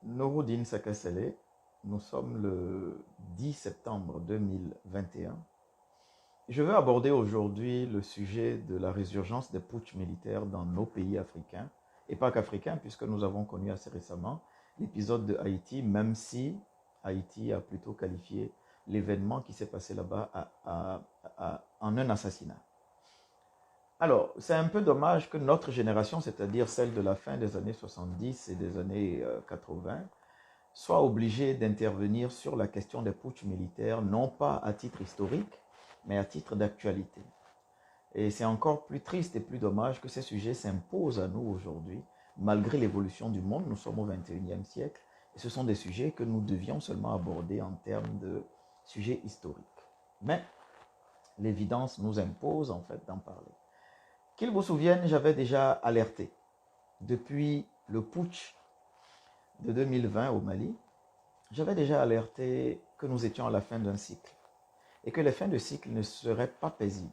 Nouroudine Sakassele, nous sommes le 10 septembre 2021. Je veux aborder aujourd'hui le sujet de la résurgence des putschs militaires dans nos pays africains, et pas qu'africains, puisque nous avons connu assez récemment l'épisode de Haïti, même si Haïti a plutôt qualifié l'événement qui s'est passé là-bas en un assassinat. Alors, c'est un peu dommage que notre génération, c'est-à-dire celle de la fin des années 70 et des années 80, soit obligée d'intervenir sur la question des putschs militaires, non pas à titre historique, mais à titre d'actualité. Et c'est encore plus triste et plus dommage que ces sujets s'imposent à nous aujourd'hui, malgré l'évolution du monde. Nous sommes au XXIe siècle, et ce sont des sujets que nous devions seulement aborder en termes de sujets historiques. Mais l'évidence nous impose en fait d'en parler. Qu'il vous souvienne, j'avais déjà alerté depuis le putsch de 2020 au Mali, j'avais déjà alerté que nous étions à la fin d'un cycle et que les fins de cycle ne seraient pas paisibles.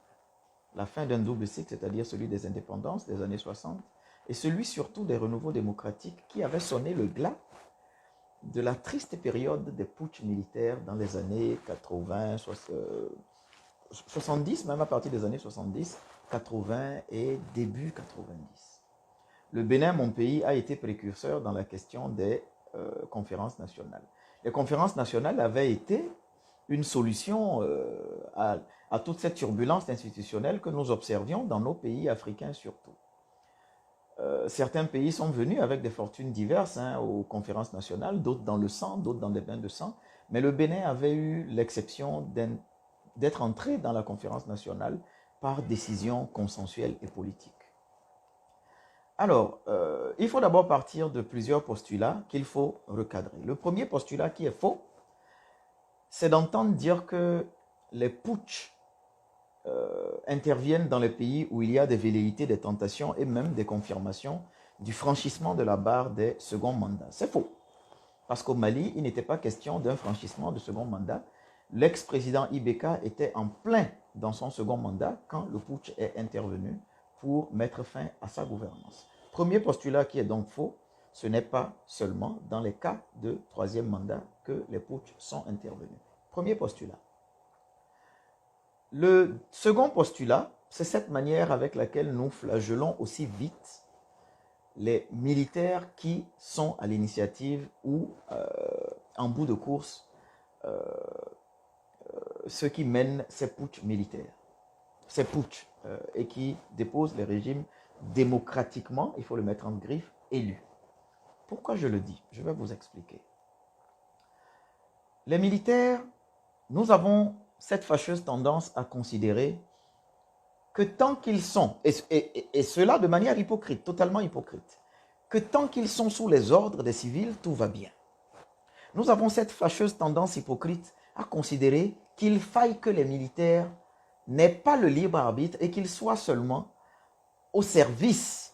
La fin d'un double cycle, c'est-à-dire celui des indépendances des années 60 et celui surtout des renouveaux démocratiques qui avaient sonné le glas de la triste période des putschs militaires dans les années 80, 70, même à partir des années 70, 80 et début 90. Le Bénin, mon pays, a été précurseur dans la question des conférences nationales. Les conférences nationales avaient été une solution à toute cette turbulence institutionnelle que nous observions dans nos pays africains surtout. Certains pays sont venus avec des fortunes diverses aux conférences nationales, d'autres dans le sang, d'autres dans des bains de sang, mais le Bénin avait eu l'exception d'être entré dans la conférence nationale par décision consensuelle et politique. Alors, il faut d'abord partir de plusieurs postulats qu'il faut recadrer. Le premier postulat qui est faux, c'est d'entendre dire que les putschs interviennent dans les pays où il y a des velléités, des tentations et même des confirmations du franchissement de la barre des seconds mandats. C'est faux. Parce qu'au Mali, il n'était pas question d'un franchissement de second mandat. L'ex-président Ibeka était en plein dans son second mandat quand le putsch est intervenu pour mettre fin à sa gouvernance. Premier postulat qui est donc faux, ce n'est pas seulement dans les cas de troisième mandat que les putschs sont intervenus. Premier postulat. Le second postulat, c'est cette manière avec laquelle nous flagellons aussi vite les militaires qui sont à l'initiative ou en bout de course ceux qui mènent ces putschs militaires, ces putschs et qui déposent les régimes démocratiquement, il faut le mettre en griffe, élus. Pourquoi je le dis? Je vais vous expliquer. Les militaires, nous avons cette fâcheuse tendance à considérer que tant qu'ils sont, et cela de manière hypocrite, totalement hypocrite, que tant qu'ils sont sous les ordres des civils, tout va bien. Nous avons cette fâcheuse tendance hypocrite à considérer qu'il faille que les militaires n'aient pas le libre arbitre et qu'ils soient seulement au service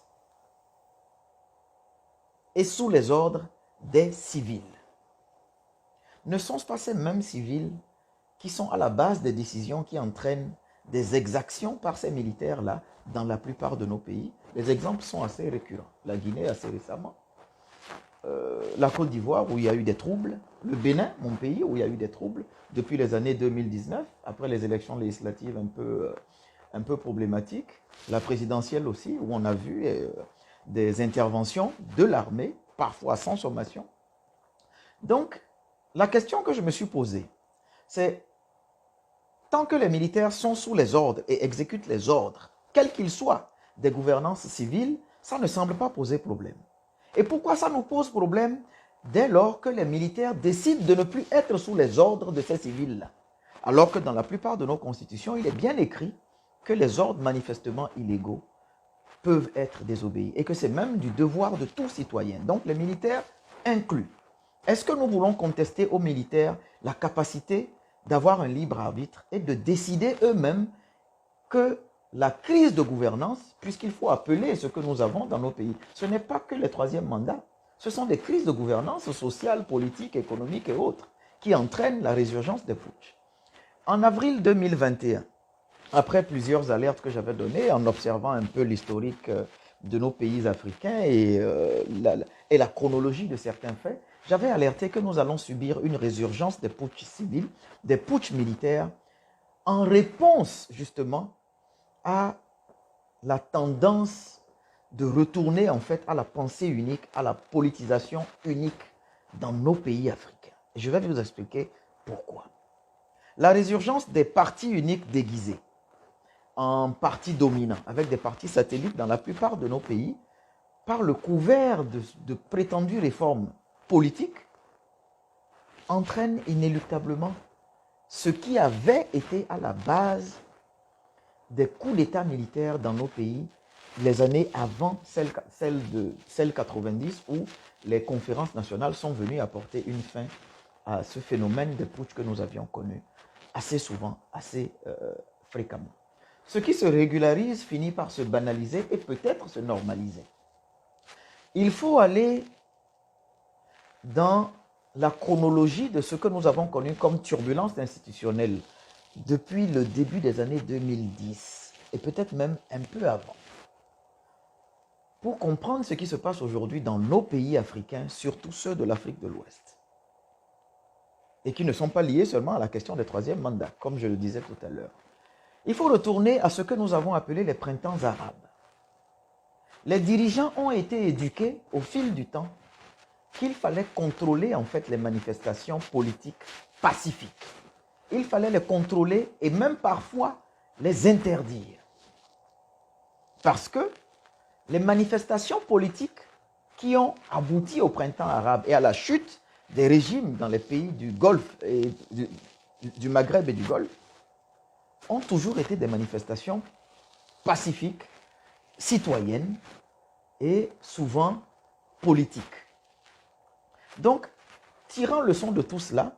et sous les ordres des civils. Ne sont-ce pas ces mêmes civils qui sont à la base des décisions qui entraînent des exactions par ces militaires-là dans la plupart de nos pays? Les exemples sont assez récurrents. La Guinée assez récemment, la Côte d'Ivoire où il y a eu des troubles, le Bénin, mon pays, où il y a eu des troubles depuis les années 2019, après les élections législatives un peu problématiques, la présidentielle aussi, où on a vu des interventions de l'armée, parfois sans sommation. Donc, la question que je me suis posée, c'est tant que les militaires sont sous les ordres et exécutent les ordres, quels qu'ils soient, des gouvernances civiles, ça ne semble pas poser problème. Et pourquoi ça nous pose problème? Dès lors que les militaires décident de ne plus être sous les ordres de ces civils-là. Alors que dans la plupart de nos constitutions, il est bien écrit que les ordres manifestement illégaux peuvent être désobéis et que c'est même du devoir de tout citoyen. Donc les militaires inclus. Est-ce que nous voulons contester aux militaires la capacité d'avoir un libre arbitre et de décider eux-mêmes que la crise de gouvernance, puisqu'il faut appeler ce que nous avons dans nos pays, ce n'est pas que les troisièmes mandats, ce sont des crises de gouvernance sociale, politique, économique et autres qui entraînent la résurgence des putschs. En avril 2021, après plusieurs alertes que j'avais données, en observant un peu l'historique de nos pays africains et la chronologie de certains faits, j'avais alerté que nous allons subir une résurgence des putschs civils, des putschs militaires, en réponse justement à la tendance de retourner en fait à la pensée unique, à la politisation unique dans nos pays africains. Et je vais vous expliquer pourquoi. La résurgence des partis uniques déguisés en partis dominants, avec des partis satellites dans la plupart de nos pays, par le couvert de prétendues réformes politiques, entraîne inéluctablement ce qui avait été à la base des coups d'État militaires dans nos pays les années avant celle 90 où les conférences nationales sont venues apporter une fin à ce phénomène de putsch que nous avions connu assez souvent, assez fréquemment. Ce qui se régularise finit par se banaliser et peut-être se normaliser. Il faut aller dans la chronologie de ce que nous avons connu comme turbulence institutionnelle depuis le début des années 2010 et peut-être même un peu avant. Pour comprendre ce qui se passe aujourd'hui dans nos pays africains, surtout ceux de l'Afrique de l'Ouest, et qui ne sont pas liés seulement à la question des troisièmes mandats, comme je le disais tout à l'heure. Il faut retourner à ce que nous avons appelé les printemps arabes. Les dirigeants ont été éduqués au fil du temps qu'il fallait contrôler en fait les manifestations politiques pacifiques. Il fallait les contrôler et même parfois les interdire. Parce que les manifestations politiques qui ont abouti au printemps arabe et à la chute des régimes dans les pays du Golfe, et du Maghreb et du Golfe, ont toujours été des manifestations pacifiques, citoyennes et souvent politiques. Donc, tirant leçon de tout cela,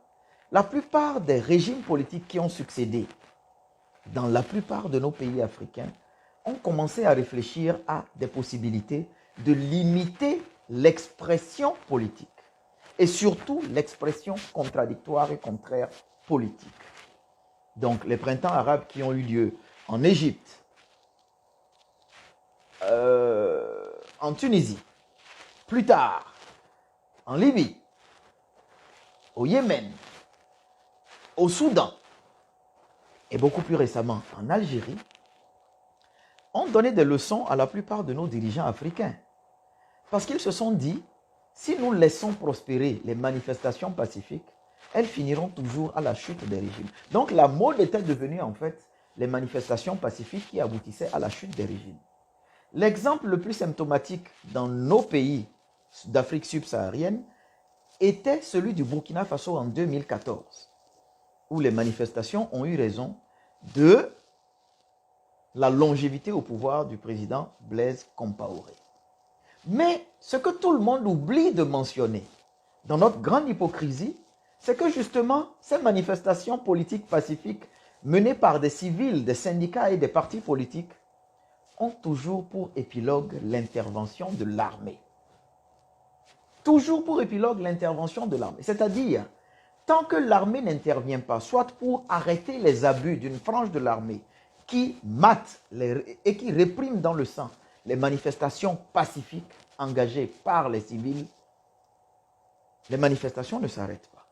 la plupart des régimes politiques qui ont succédé dans la plupart de nos pays africains ont commencé à réfléchir à des possibilités de limiter l'expression politique et surtout l'expression contradictoire et contraire politique. Donc, les printemps arabes qui ont eu lieu en Égypte, en Tunisie, plus tard, en Libye, au Yémen, au Soudan et beaucoup plus récemment en Algérie, ont donné des leçons à la plupart de nos dirigeants africains. Parce qu'ils se sont dit, si nous laissons prospérer les manifestations pacifiques, elles finiront toujours à la chute des régimes. Donc la mode était devenue en fait les manifestations pacifiques qui aboutissaient à la chute des régimes. L'exemple le plus symptomatique dans nos pays d'Afrique subsaharienne était celui du Burkina Faso en 2014, où les manifestations ont eu raison de la longévité au pouvoir du président Blaise Compaoré. Mais ce que tout le monde oublie de mentionner, dans notre grande hypocrisie, c'est que justement, ces manifestations politiques pacifiques menées par des civils, des syndicats et des partis politiques ont toujours pour épilogue l'intervention de l'armée. Toujours pour épilogue l'intervention de l'armée. C'est-à-dire, tant que l'armée n'intervient pas, soit pour arrêter les abus d'une frange de l'armée qui mate et qui réprime dans le sang les manifestations pacifiques engagées par les civils, les manifestations ne s'arrêtent pas.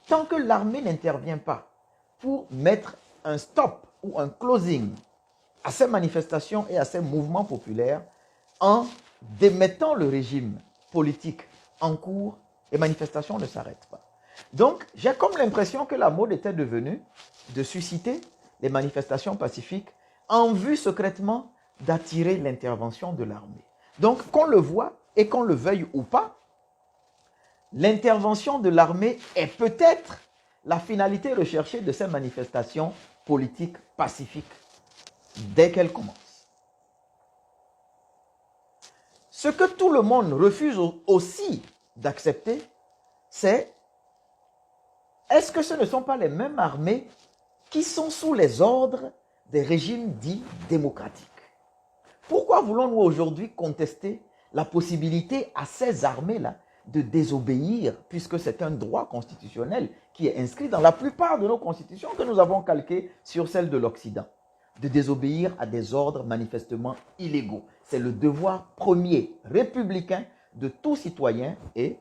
Tant que l'armée n'intervient pas pour mettre un stop ou un closing à ces manifestations et à ces mouvements populaires, en démettant le régime politique en cours, les manifestations ne s'arrêtent pas. Donc, j'ai comme l'impression que la mode était devenue de susciter les manifestations pacifiques en vue secrètement d'attirer l'intervention de l'armée. Donc, qu'on le voit et qu'on le veuille ou pas, l'intervention de l'armée est peut-être la finalité recherchée de ces manifestations politiques pacifiques dès qu'elles commencent. Ce que tout le monde refuse aussi d'accepter, c'est est-ce que ce ne sont pas les mêmes armées qui sont sous les ordres des régimes dits démocratiques? Pourquoi voulons-nous aujourd'hui contester la possibilité à ces armées-là de désobéir, puisque c'est un droit constitutionnel qui est inscrit dans la plupart de nos constitutions que nous avons calquées sur celles de l'Occident, de désobéir à des ordres manifestement illégaux? C'est le devoir premier républicain de tout citoyen et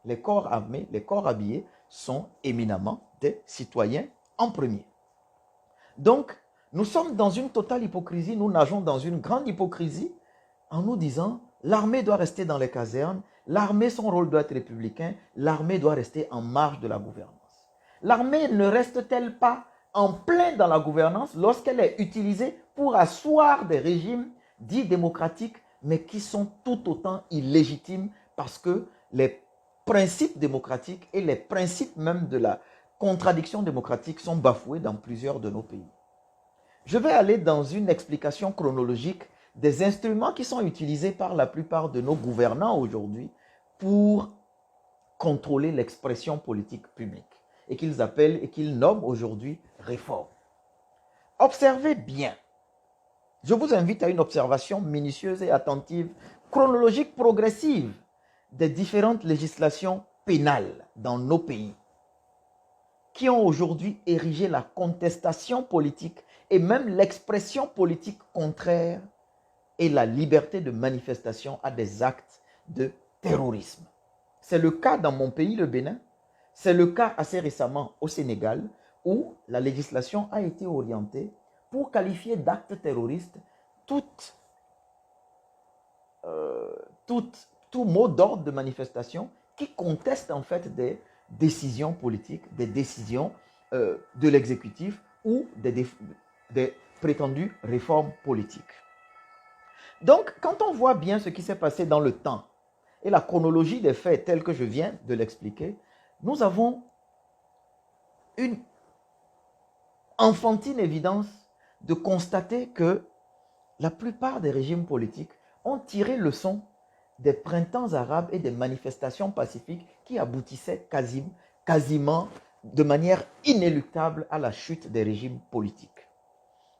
les corps armés, les corps habillés sont éminemment des citoyens en premier. Donc, nous sommes dans une totale hypocrisie, nous nageons dans une grande hypocrisie en nous disant l'armée doit rester dans les casernes, l'armée, son rôle doit être républicain, l'armée doit rester en marge de la gouvernance. L'armée ne reste-t-elle pas en plein dans la gouvernance lorsqu'elle est utilisée pour asseoir des régimes dits démocratiques, mais qui sont tout autant illégitimes parce que les principes démocratiques et les principes même de la contradiction démocratique sont bafoués dans plusieurs de nos pays. Je vais aller dans une explication chronologique des instruments qui sont utilisés par la plupart de nos gouvernants aujourd'hui pour contrôler l'expression politique publique et qu'ils appellent et qu'ils nomment aujourd'hui réforme. Observez bien. Je vous invite à une observation minutieuse et attentive, chronologique progressive des différentes législations pénales dans nos pays qui ont aujourd'hui érigé la contestation politique et même l'expression politique contraire et la liberté de manifestation à des actes de terrorisme. C'est le cas dans mon pays, le Bénin. C'est le cas assez récemment au Sénégal, où la législation a été orientée pour qualifier d'actes terroristes tout mot d'ordre de manifestation qui conteste en fait des décisions politiques, des décisions de l'exécutif ou des prétendues réformes politiques. Donc, quand on voit bien ce qui s'est passé dans le temps et la chronologie des faits tels que je viens de l'expliquer, nous avons une enfantine évidence de constater que la plupart des régimes politiques ont tiré leçon des printemps arabes et des manifestations pacifiques qui aboutissaient quasiment de manière inéluctable à la chute des régimes politiques.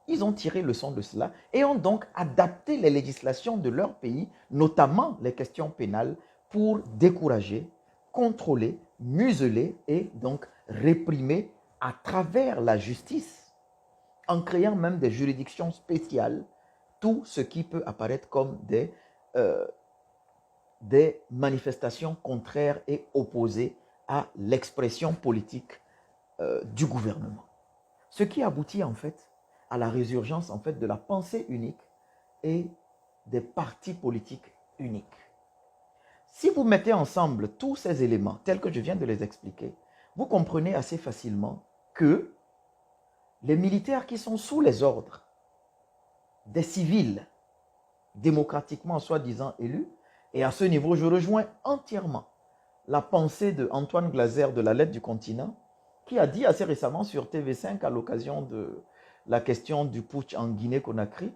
Ils ont tiré leçon de cela et ont donc adapté les législations de leur pays, notamment les questions pénales, pour décourager, contrôler, museler et donc réprimer à travers la justice, en créant même des juridictions spéciales, tout ce qui peut apparaître comme des manifestations contraires et opposées à l'expression politique du gouvernement. Ce qui aboutit en fait à la résurgence en fait de la pensée unique et des partis politiques uniques. Si vous mettez ensemble tous ces éléments tels que je viens de les expliquer, vous comprenez assez facilement que les militaires qui sont sous les ordres des civils démocratiquement soi-disant élus, et à ce niveau je rejoins entièrement la pensée de Antoine Glaser de la Lettre du Continent, qui a dit assez récemment sur TV5 à l'occasion de la question du putsch en Guinée-Conakry,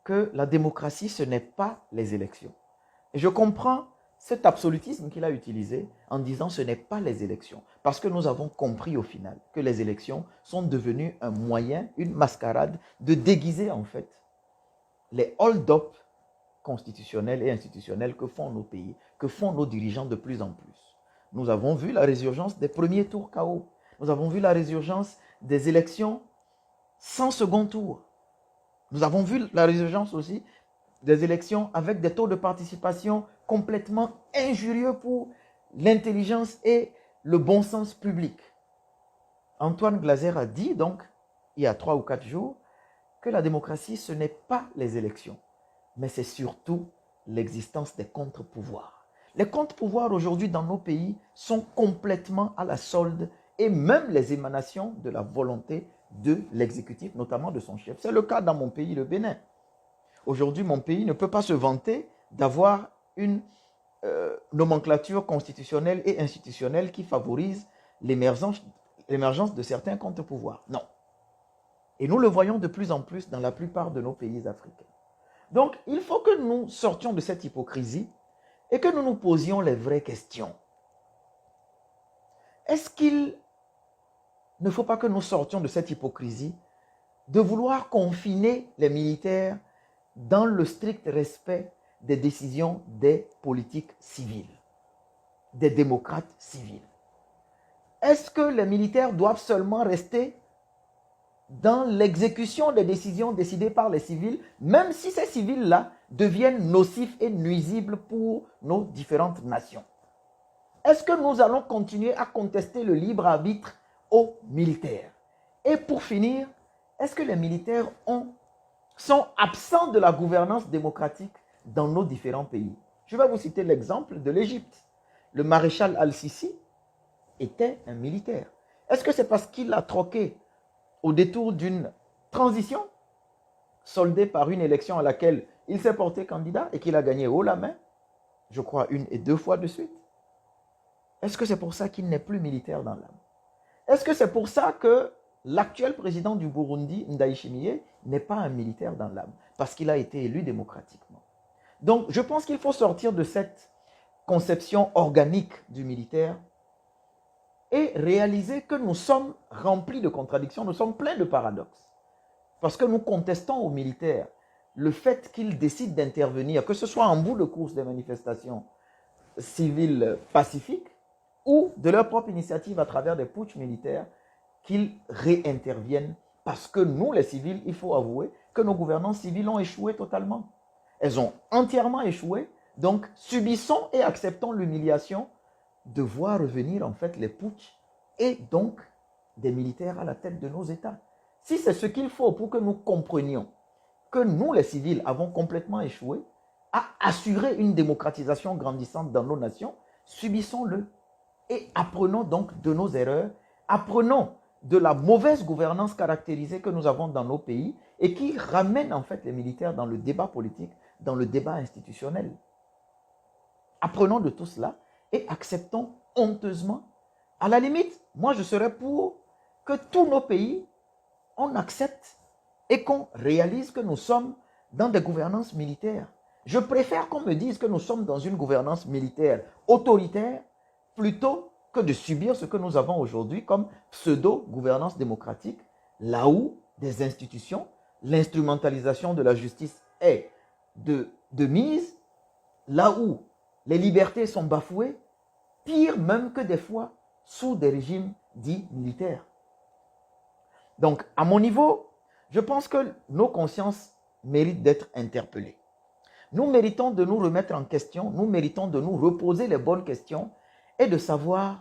que la démocratie, ce n'est pas les élections. Et je comprends cet absolutisme qu'il a utilisé en disant ce n'est pas les élections. Parce que nous avons compris au final que les élections sont devenues un moyen, une mascarade de déguiser en fait les hold-up constitutionnels et institutionnels que font nos pays, que font nos dirigeants de plus en plus. Nous avons vu la résurgence des premiers tours KO. Nous avons vu la résurgence des élections sans second tour. Nous avons vu la résurgence aussi des élections avec des taux de participation complètement injurieux pour l'intelligence et le bon sens public. Antoine Glaser a dit donc, il y a 3 ou 4 jours, que la démocratie, ce n'est pas les élections, mais c'est surtout l'existence des contre-pouvoirs. Les contre-pouvoirs aujourd'hui dans nos pays sont complètement à la solde et même les émanations de la volonté de l'exécutif, notamment de son chef. C'est le cas dans mon pays, le Bénin. Aujourd'hui, mon pays ne peut pas se vanter d'avoir une nomenclature constitutionnelle et institutionnelle qui favorise l'émergence de certains contre-pouvoirs. Non. Et nous le voyons de plus en plus dans la plupart de nos pays africains. Donc, il faut que nous sortions de cette hypocrisie et que nous nous posions les vraies questions. Est-ce qu'il ne faut pas que nous sortions de cette hypocrisie de vouloir confiner les militaires dans le strict respect des décisions des politiques civiles, des démocrates civils? Est-ce que les militaires doivent seulement rester dans l'exécution des décisions décidées par les civils, même si ces civils-là deviennent nocifs et nuisibles pour nos différentes nations. Est-ce que nous allons continuer à contester le libre arbitre aux militaires? Et pour finir, est-ce que les militaires sont absents de la gouvernance démocratique dans nos différents pays? Je vais vous citer l'exemple de l'Égypte. Le maréchal Al-Sisi était un militaire. Est-ce que c'est parce qu'il a troqué au détour d'une transition soldée par une élection à laquelle il s'est porté candidat et qu'il a gagné haut la main, je crois 1 et 2 fois de suite? Est-ce que c'est pour ça qu'il n'est plus militaire dans l'âme? Est-ce que c'est pour ça que l'actuel président du Burundi, Ndayishimiye, n'est pas un militaire dans l'âme? Parce qu'il a été élu démocratiquement. Donc, je pense qu'il faut sortir de cette conception organique du militaire et réaliser que nous sommes remplis de contradictions, nous sommes pleins de paradoxes. Parce que nous contestons aux militaires le fait qu'ils décident d'intervenir, que ce soit en bout de course des manifestations civiles pacifiques, ou de leur propre initiative à travers des putschs militaires, qu'ils réinterviennent. Parce que nous, les civils, il faut avouer que nos gouvernances civiles ont échoué totalement. Elles ont entièrement échoué. Donc, subissons et acceptons l'humiliation de voir revenir en fait les putschs et donc des militaires à la tête de nos États. Si c'est ce qu'il faut pour que nous comprenions que nous, les civils, avons complètement échoué à assurer une démocratisation grandissante dans nos nations, subissons-le. Et apprenons donc de nos erreurs, apprenons de la mauvaise gouvernance caractérisée que nous avons dans nos pays et qui ramène en fait les militaires dans le débat politique, dans le débat institutionnel. Apprenons de tout cela et acceptons honteusement. À la limite, moi je serais pour que tous nos pays, on accepte et qu'on réalise que nous sommes dans des gouvernances militaires. Je préfère qu'on me dise que nous sommes dans une gouvernance militaire autoritaire plutôt que de subir ce que nous avons aujourd'hui comme pseudo-gouvernance démocratique, là où des institutions, l'instrumentalisation de la justice est de mise, là où les libertés sont bafouées, pire même que des fois sous des régimes dits militaires. Donc, à mon niveau, je pense que nos consciences méritent d'être interpellées. Nous méritons de nous remettre en question, nous méritons de nous reposer les bonnes questions et de savoir,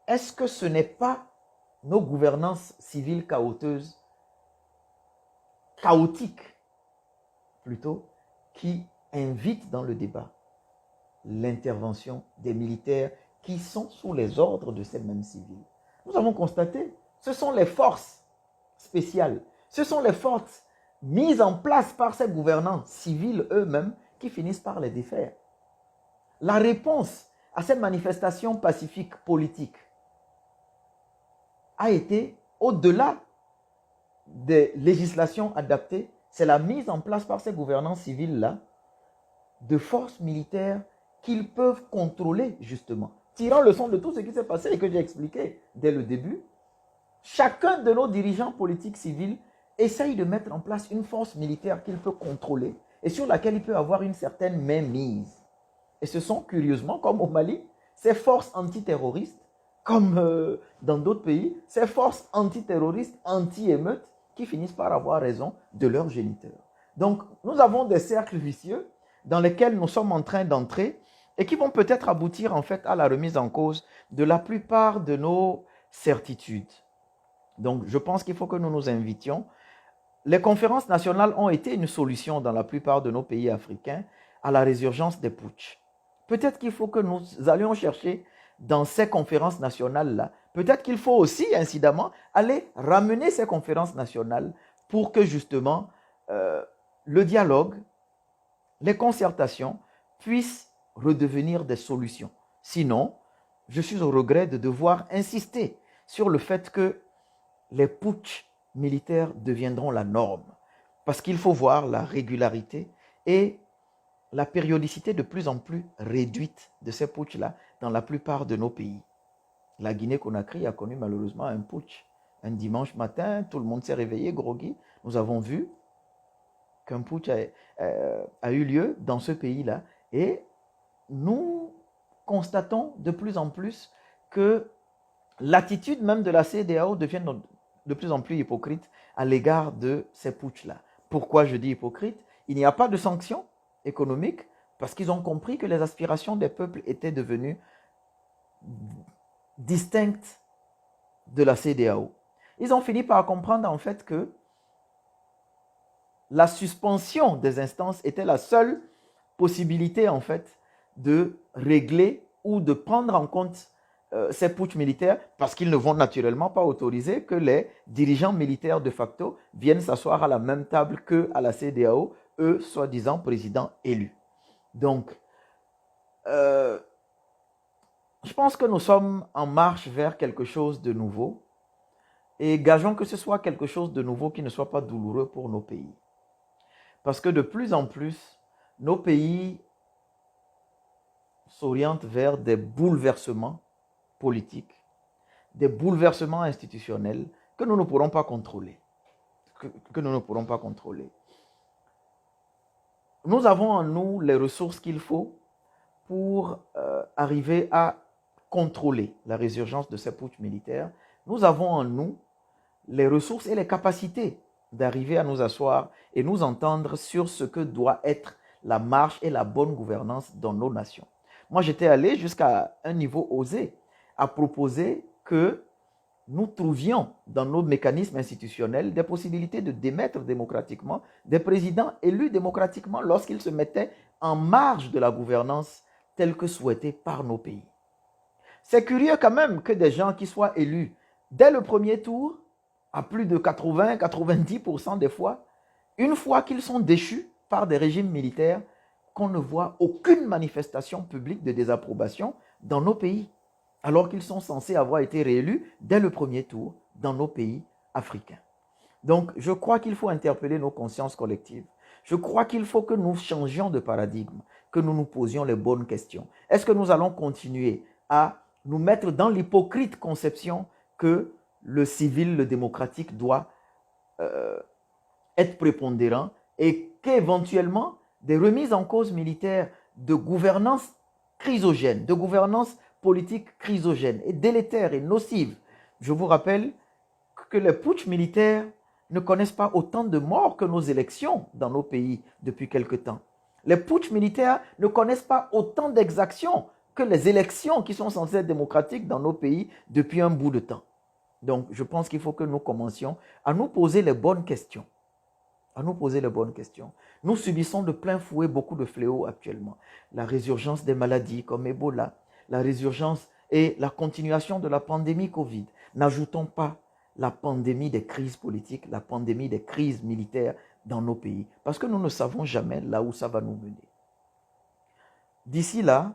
est-ce que ce n'est pas nos gouvernances civiles chaotiques plutôt, qui invitent dans le débat l'intervention des militaires qui sont sous les ordres de ces mêmes civils? Nous avons constaté, ce sont les forces spéciales, ce sont les forces mises en place par ces gouvernants civils eux-mêmes qui finissent par les défaire. La réponse à ces manifestations pacifiques politiques a été, au-delà des législations adaptées, c'est la mise en place par ces gouvernants civils-là de forces militaires qu'ils peuvent contrôler justement. Tirant leçon de tout ce qui s'est passé et que j'ai expliqué dès le début, chacun de nos dirigeants politiques civils essaye de mettre en place une force militaire qu'il peut contrôler et sur laquelle il peut avoir une certaine mainmise. Et ce sont curieusement, comme au Mali, ces forces antiterroristes, comme dans d'autres pays, ces forces antiterroristes, anti-émeutes, qui finissent par avoir raison de leurs géniteurs. Donc, nous avons des cercles vicieux dans lesquels nous sommes en train d'entrer et qui vont peut-être aboutir en fait à la remise en cause de la plupart de nos certitudes. Donc, je pense qu'il faut que nous nous invitions. Les conférences nationales ont été une solution dans la plupart de nos pays africains à la résurgence des putschs. Peut-être qu'il faut que nous allions chercher dans ces conférences nationales-là, peut-être qu'il faut aussi, incidemment, aller ramener ces conférences nationales pour que justement le dialogue, les concertations puissent redevenir des solutions. Sinon, je suis au regret de devoir insister sur le fait que les putschs militaires deviendront la norme. Parce qu'il faut voir la régularité et la périodicité de plus en plus réduite de ces putschs-là dans la plupart de nos pays. La Guinée-Conakry a connu malheureusement un putsch. Un dimanche matin, tout le monde s'est réveillé groggy. Nous avons vu qu'un putsch a eu lieu dans ce pays-là et nous constatons de plus en plus que l'attitude même de la CEDEAO devient de plus en plus hypocrite à l'égard de ces putschs-là. Pourquoi je dis hypocrite? Il n'y a pas de sanctions économiques parce qu'ils ont compris que les aspirations des peuples étaient devenues distinctes de la CEDEAO. Ils ont fini par comprendre en fait que la suspension des instances était la seule possibilité en fait de régler ou de prendre en compte ces putschs militaires parce qu'ils ne vont naturellement pas autoriser que les dirigeants militaires de facto viennent s'asseoir à la même table qu'à la CEDEAO, eux, soi-disant présidents élus. Donc, je pense que nous sommes en marche vers quelque chose de nouveau et gageons que ce soit quelque chose de nouveau qui ne soit pas douloureux pour nos pays. Parce que de plus en plus, nos pays s'orientent vers des bouleversements politiques, des bouleversements institutionnels que nous ne pourrons pas contrôler. Nous avons en nous les ressources qu'il faut pour arriver à contrôler la résurgence de ces putschs militaires. Nous avons en nous les ressources et les capacités d'arriver à nous asseoir et nous entendre sur ce que doit être la marche et la bonne gouvernance dans nos nations. Moi, j'étais allé jusqu'à un niveau osé à proposer que nous trouvions dans nos mécanismes institutionnels des possibilités de démettre démocratiquement des présidents élus démocratiquement lorsqu'ils se mettaient en marge de la gouvernance telle que souhaitée par nos pays. C'est curieux quand même que des gens qui soient élus dès le premier tour, à plus de 80-90% des fois, une fois qu'ils sont déchus par des régimes militaires, qu'on ne voit aucune manifestation publique de désapprobation dans nos pays, alors qu'ils sont censés avoir été réélus dès le premier tour dans nos pays africains. Donc, je crois qu'il faut interpeller nos consciences collectives. Je crois qu'il faut que nous changions de paradigme, que nous nous posions les bonnes questions. Est-ce que nous allons continuer à nous mettre dans l'hypocrite conception que le civil, le démocratique doit être prépondérant et qu'éventuellement des remises en cause militaires de gouvernance chrysogène, de gouvernance politique chrysogène et délétère et nocive. Je vous rappelle que les putschs militaires ne connaissent pas autant de morts que nos élections dans nos pays depuis quelque temps. Les putschs militaires ne connaissent pas autant d'exactions que les élections qui sont censées être démocratiques dans nos pays depuis un bout de temps. Donc, je pense qu'il faut que nous commencions à nous poser les bonnes questions. Nous subissons de plein fouet beaucoup de fléaux actuellement. La résurgence des maladies comme Ebola, la résurgence et la continuation de la pandémie Covid. N'ajoutons pas la pandémie des crises politiques, la pandémie des crises militaires dans nos pays, parce que nous ne savons jamais là où ça va nous mener. D'ici là,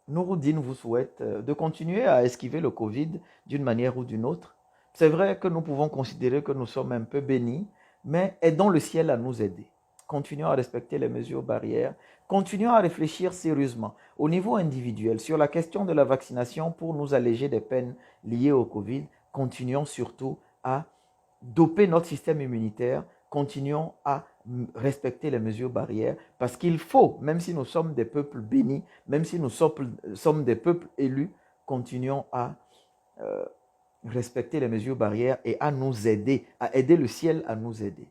Nouroudine vous souhaite de continuer à esquiver le Covid d'une manière ou d'une autre. C'est vrai que nous pouvons considérer que nous sommes un peu bénis, mais aidons le ciel à nous aider. Continuons à respecter les mesures barrières. Continuons à réfléchir sérieusement au niveau individuel sur la question de la vaccination pour nous alléger des peines liées au Covid. Continuons surtout à doper notre système immunitaire. Continuons à respecter les mesures barrières parce qu'il faut, même si nous sommes des peuples bénis, même si nous sommes des peuples élus, continuons à respecter les mesures barrières et à nous aider, à aider le ciel à nous aider.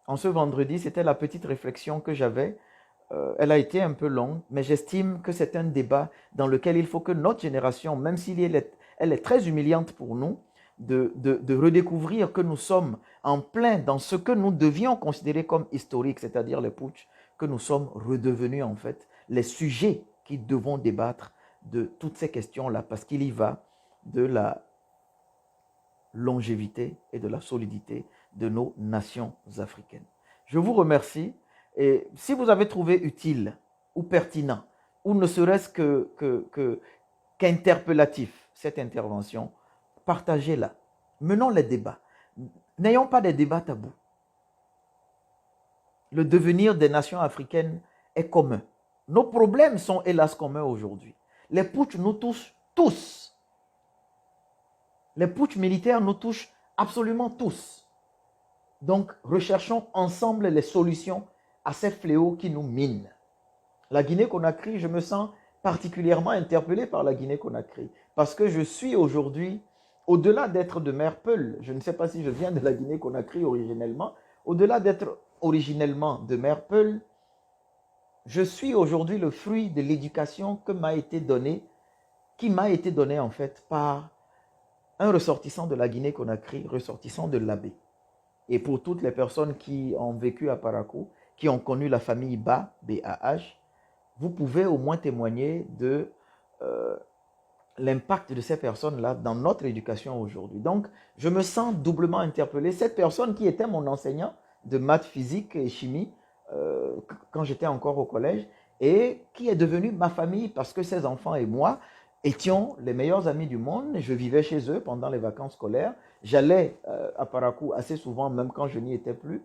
En ce vendredi, c'était la petite réflexion que j'avais. Elle a été un peu longue, mais j'estime que c'est un débat dans lequel il faut que notre génération, même si elle est très humiliante pour nous, de redécouvrir que nous sommes en plein dans ce que nous devions considérer comme historique, c'est-à-dire les putschs, que nous sommes redevenus en fait les sujets qui devons débattre de toutes ces questions-là, parce qu'il y va de la longévité et de la solidité de nos nations africaines. Je vous remercie et si vous avez trouvé utile ou pertinent ou ne serait-ce qu'interpellatif cette intervention, partagez-la. Menons les débats. N'ayons pas des débats tabous. Le devenir des nations africaines est commun. Nos problèmes sont hélas communs aujourd'hui. Les putschs nous touchent tous. Les putschs militaires nous touchent absolument tous. Donc, recherchons ensemble les solutions à ces fléaux qui nous minent. La Guinée-Conakry, je me sens particulièrement interpellé par la Guinée-Conakry parce que je suis aujourd'hui au-delà d'être de mère Peul, je ne sais pas si je viens de la Guinée-Conakry originellement, au-delà d'être originellement de mère Peul, je suis aujourd'hui le fruit de l'éducation que m'a été donnée, qui m'a été donnée en fait par un ressortissant de la Guinée-Conakry, ressortissant de l'Abbé. Et pour toutes les personnes qui ont vécu à Parakou, qui ont connu la famille Ba, B-A-H, vous pouvez au moins témoigner de l'impact de ces personnes-là dans notre éducation aujourd'hui. Donc, je me sens doublement interpellé. Cette personne qui était mon enseignant de maths, physique et chimie quand j'étais encore au collège et qui est devenue ma famille parce que ses enfants et moi étions les meilleurs amis du monde. Je vivais chez eux pendant les vacances scolaires. J'allais à Parakou assez souvent, même quand je n'y étais plus.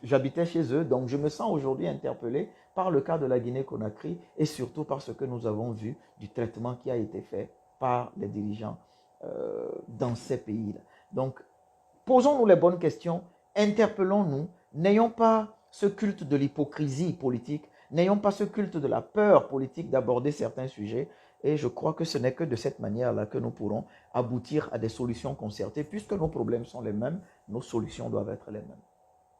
J'habitais chez eux, donc je me sens aujourd'hui interpellé par le cas de la Guinée-Conakry et surtout par ce que nous avons vu du traitement qui a été fait par les dirigeants dans ces pays-là. Donc, posons-nous les bonnes questions, interpellons-nous, n'ayons pas ce culte de l'hypocrisie politique, n'ayons pas ce culte de la peur politique d'aborder certains sujets. Et je crois que ce n'est que de cette manière-là que nous pourrons aboutir à des solutions concertées. Puisque nos problèmes sont les mêmes, nos solutions doivent être les mêmes.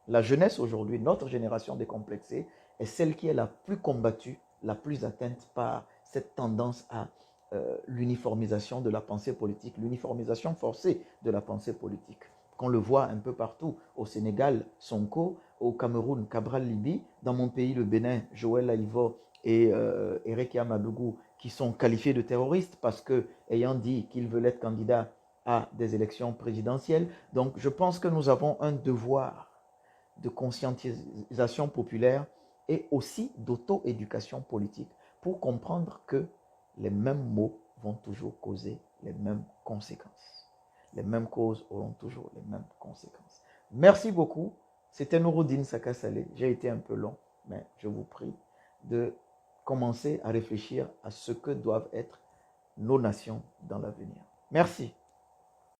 La jeunesse aujourd'hui, notre génération décomplexée, est celle qui est la plus combattue, la plus atteinte par cette tendance à l'uniformisation de la pensée politique, l'uniformisation forcée de la pensée politique. Qu'on le voit un peu partout, au Sénégal, Sonko, au Cameroun, Cabral Libi, dans mon pays, le Bénin, Joël Aïvo et Eric Amadougou, qui sont qualifiés de terroristes parce que, ayant dit qu'ils veulent être candidats à des élections présidentielles. Donc, je pense que nous avons un devoir de conscientisation populaire et aussi d'auto-éducation politique pour comprendre que les mêmes mots vont toujours causer les mêmes conséquences. Les mêmes causes auront toujours les mêmes conséquences. Merci beaucoup. C'était Nouroudine Sakasalé. J'ai été un peu long, mais je vous prie de commencer à réfléchir à ce que doivent être nos nations dans l'avenir. Merci.